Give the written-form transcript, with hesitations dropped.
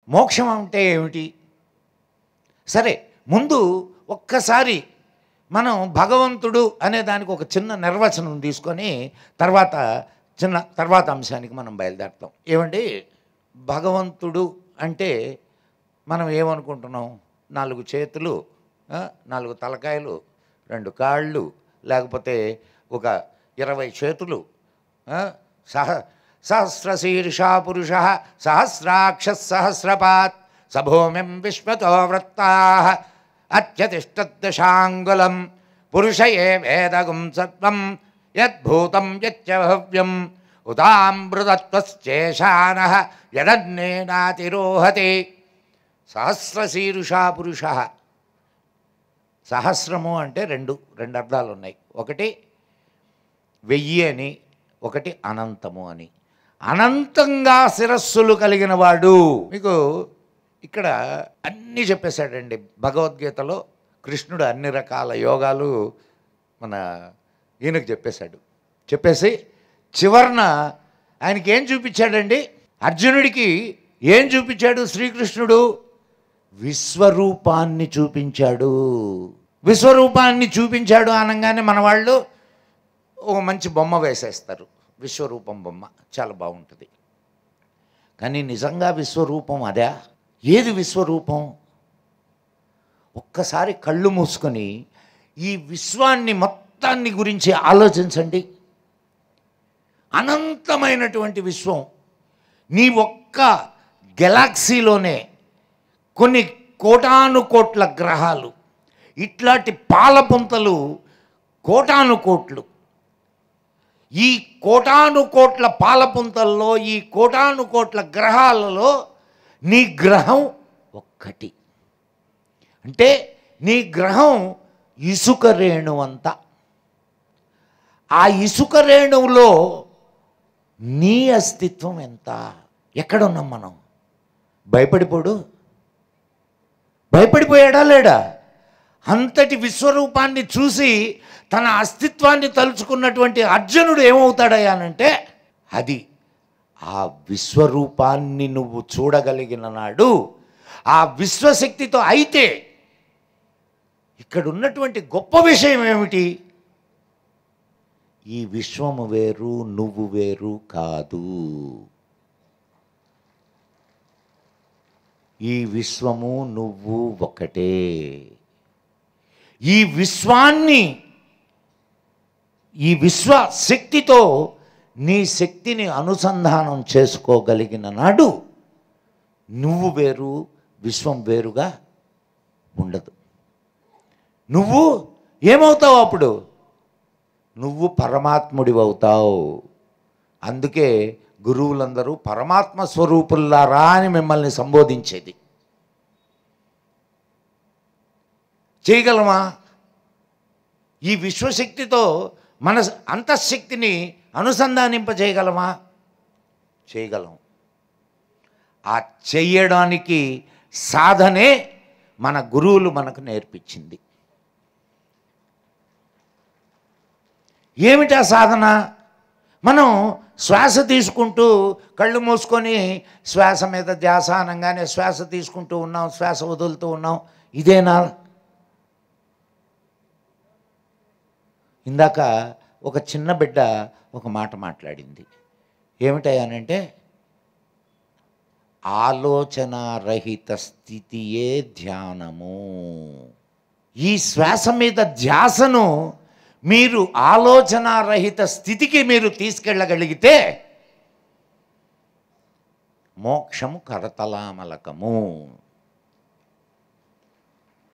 మోక్షం అంటే ఏమిటి? సరే, ముందు ఒక్కసారి మనం భగవంతుడు అనే దానికి ఒక చిన్న నిర్వచనం తీసుకొని తర్వాత అంశానికి మనం బయలుదేరుతాం. ఏమండి, భగవంతుడు అంటే మనం ఏమనుకుంటున్నాం? 4 చేతులు, 4 తలకాయలు, 2 కాళ్ళు, లేకపోతే ఒక 20 చేతులు, సహస్రశీర్షా పురుష సహస్రాక్ష సహస్రపాత్ సభూమిం విశ్వతో వృత్తాః అత్యతిష్టదశాంగులం పురుష ఏ వేదగుం సత్వం యద్భూతం యచ్చ భవ్యం ఉదామృతత్వశ్చేషానః యదన్నేనాతిరోహతి. సహస్రశీర్షా పురుష. సహస్రము అంటే రెండు అర్థాలు ఉన్నాయి. ఒకటి 1000 అని, ఒకటి అనంతము అని. అనంతంగా శిరస్సులు కలిగిన వాడు. మీకు ఇక్కడ అన్నీ చెప్పేశాడండి భగవద్గీతలో. కృష్ణుడు అన్ని రకాల యోగాలు మన ఈయనకు చెప్పేసి చివరన ఆయనకి ఏం చూపించాడండి? అర్జునుడికి ఏం చూపించాడు శ్రీకృష్ణుడు? విశ్వరూపాన్ని చూపించాడు. విశ్వరూపాన్ని చూపించాడు అనగానే మన వాళ్ళు ఒక మంచి బొమ్మ వేసేస్తారు. విశ్వరూపం బొమ్మ చాలా బాగుంటుంది. కానీ నిజంగా విశ్వరూపం అదే? ఏది విశ్వరూపం? ఒక్కసారి కళ్ళు మూసుకొని ఈ విశ్వాన్ని మొత్తాన్ని గురించి ఆలోచించండి. అనంతమైనటువంటి విశ్వం. నీ ఒక్క గెలాక్సీలోనే కొన్ని కోటానుకోట్ల గ్రహాలు, ఇట్లాంటి పాలపుంతలు కోటానుకోట్లు. ఈ కోటానుకోట్ల పాలపుంతల్లో, ఈ కోటానుకోట్ల గ్రహాలలో నీ గ్రహం ఒక్కటి. అంటే నీ గ్రహం ఇసుక రేణువంత. ఆ ఇసుక రేణువులో నీ అస్తిత్వం ఎంత? ఎక్కడున్నాం మనం? భయపడిపోయాడా లేడా? అంతటి విశ్వరూపాన్ని చూసి తన అస్తిత్వాన్ని తలుచుకున్నటువంటి అర్జునుడు ఏమవుతాడయ్యానంటే, అది ఆ విశ్వరూపాన్ని నువ్వు చూడగలిగిన నాడు, ఆ విశ్వశక్తితో అయితే ఇక్కడ ఉన్నటువంటి గొప్ప విషయం ఏమిటి? ఈ విశ్వము వేరు, నువ్వు వేరు కాదు. ఈ విశ్వము నువ్వు ఒకటే. ఈ విశ్వాన్ని, ఈ విశ్వ శక్తితో నీ శక్తిని అనుసంధానం చేసుకోగలిగిన నాడు నువ్వు వేరు, విశ్వం వేరుగా ఉండదు. నువ్వు ఏమవుతావు అప్పుడు? నువ్వు పరమాత్ముడివి అవుతావు. అందుకే గురువులందరూ పరమాత్మ స్వరూపుల్లారా అని మిమ్మల్ని సంబోధించేది. చేయగలమా? ఈ విశ్వశక్తితో మన అంతఃశక్తిని అనుసంధానింపజేయగలమా? చేయగలం. ఆ చెయ్యడానికి సాధనే మన గురువులు మనకు నేర్పించింది. ఏమిటా సాధన? మనం శ్వాస తీసుకుంటూ కళ్ళు మూసుకొని శ్వాస మీద ధ్యాస అనగానే శ్వాస తీసుకుంటూ ఉన్నాం, శ్వాస వదులుతూ ఉన్నాం. ఇదేనా? ఇందాక ఒక చిన్న బిడ్డ ఒక మాట మాట్లాడింది. ఏమిటయ్యానంటే, ఆలోచనారహిత స్థితియే ధ్యానము. ఈ శ్వాస మీద ధ్యాసను మీరు ఆలోచనారహిత స్థితికి మీరు తీసుకెళ్ళగలిగితే మోక్షము కరతలామలకము.